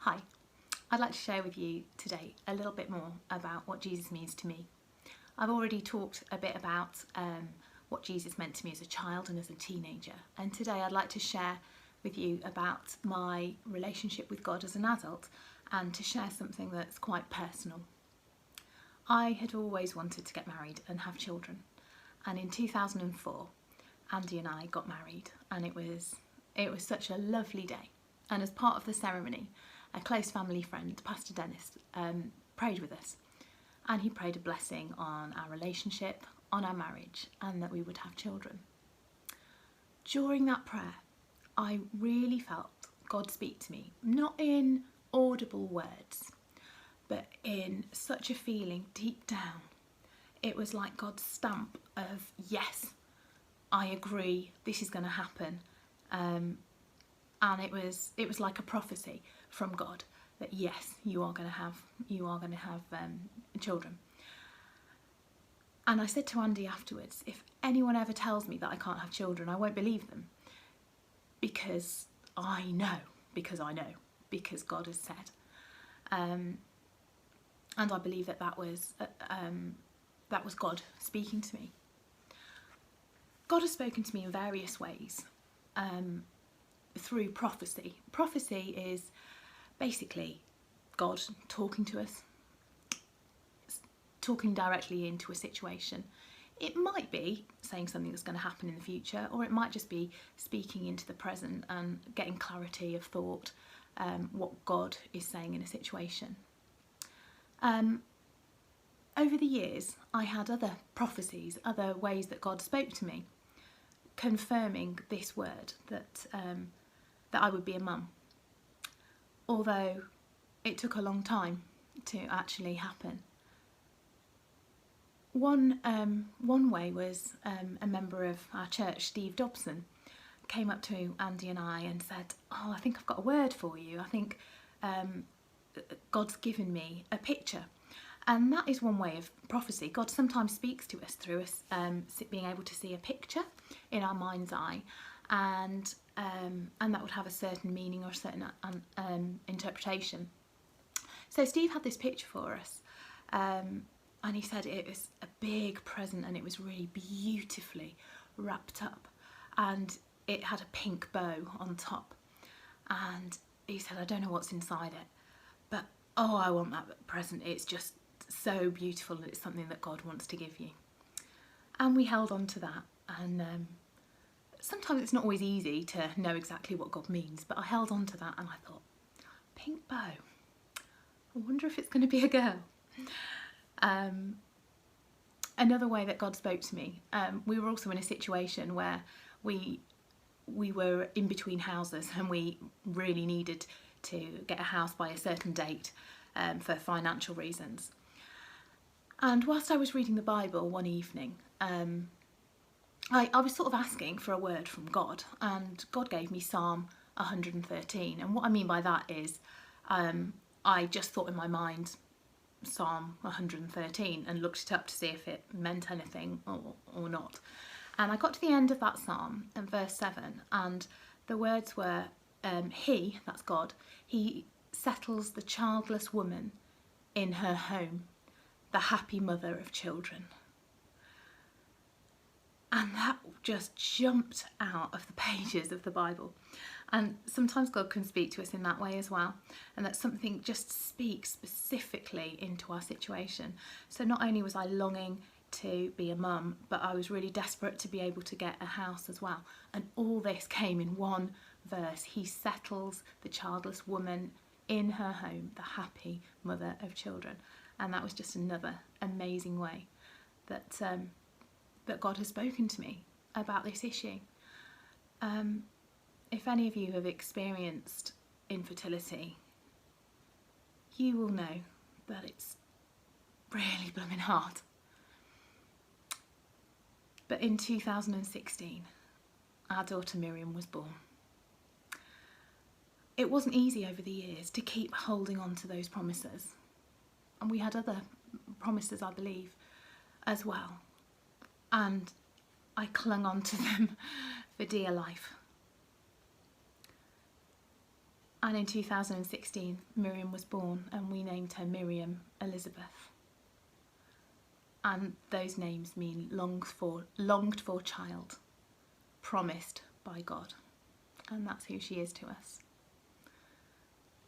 Hi, I'd like to share with you today a little bit more about what Jesus means to me. I've already talked a bit about what Jesus meant to me as a child and as a teenager, and today I'd like to share with you about my relationship with God as an adult and to share something that's quite personal. I had always wanted to get married and have children, and in 2004 Andy and I got married, and it was such a lovely day. And as part of the ceremony, a close family friend, Pastor Dennis, prayed with us, and he prayed a blessing on our relationship, on our marriage, and that we would have children. During that prayer, I really felt God speak to me, not in audible words, but in such a feeling deep down. It was like God's stamp of, yes, I agree, this is going to happen. And it was like a prophecy from God that yes, you are going to have children. And I said to Andy afterwards, if anyone ever tells me that I can't have children, I won't believe them, because I know God has said, and I believe that was God speaking to me. God has spoken to me in various ways. Through prophecy. Prophecy is basically God talking to us, talking directly into a situation. It might be saying something that's going to happen in the future, or it might just be speaking into the present and getting clarity of thought, what God is saying in a situation. Over the years, I had other prophecies, other ways that God spoke to me, confirming this word that I would be a mum, although it took a long time to actually happen. One way was a member of our church, Steve Dobson, came up to Andy and I and said, "Oh, I think I've got a word for you. I think God's given me a picture." And that is one way of prophecy. God sometimes speaks to us through us being able to see a picture in our mind's eye, and that would have a certain meaning or a certain interpretation. So Steve had this picture for us, and he said it was a big present, and it was really beautifully wrapped up, and it had a pink bow on top. And he said, "I don't know what's inside it, but oh, I want that present. It's just so beautiful, and it's something that God wants to give you." And we held on to that, and sometimes it's not always easy to know exactly what God means, but I held on to that, and I thought, pink bow, I wonder if it's going to be a girl. Another way that God spoke to me, we were also in a situation where we were in between houses, and we really needed to get a house by a certain date for financial reasons. And whilst I was reading the Bible one evening, I was sort of asking for a word from God, and God gave me Psalm 113. And what I mean by that is I just thought in my mind Psalm 113 and looked it up to see if it meant anything or not. And I got to the end of that psalm and verse 7, and the words were, He, that's God, He settles the childless woman in her home, the happy mother of children. And that just jumped out of the pages of the Bible. And sometimes God can speak to us in that way as well, and that something just speaks specifically into our situation. So not only was I longing to be a mum, but I was really desperate to be able to get a house as well. And all this came in one verse. He settles the childless woman in her home, the happy mother of children. And that was just another amazing way that God has spoken to me about this issue. If any of you have experienced infertility, you will know that it's really blooming hard. But in 2016, our daughter Miriam was born. It wasn't easy over the years to keep holding on to those promises. And we had other promises, I believe, as well. And I clung on to them for dear life. And in 2016, Miriam was born, and we named her Miriam Elizabeth. And those names mean longed for child, promised by God. And that's who she is to us.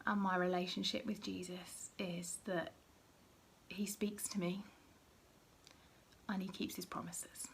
And my relationship with Jesus is that he speaks to me and he keeps his promises.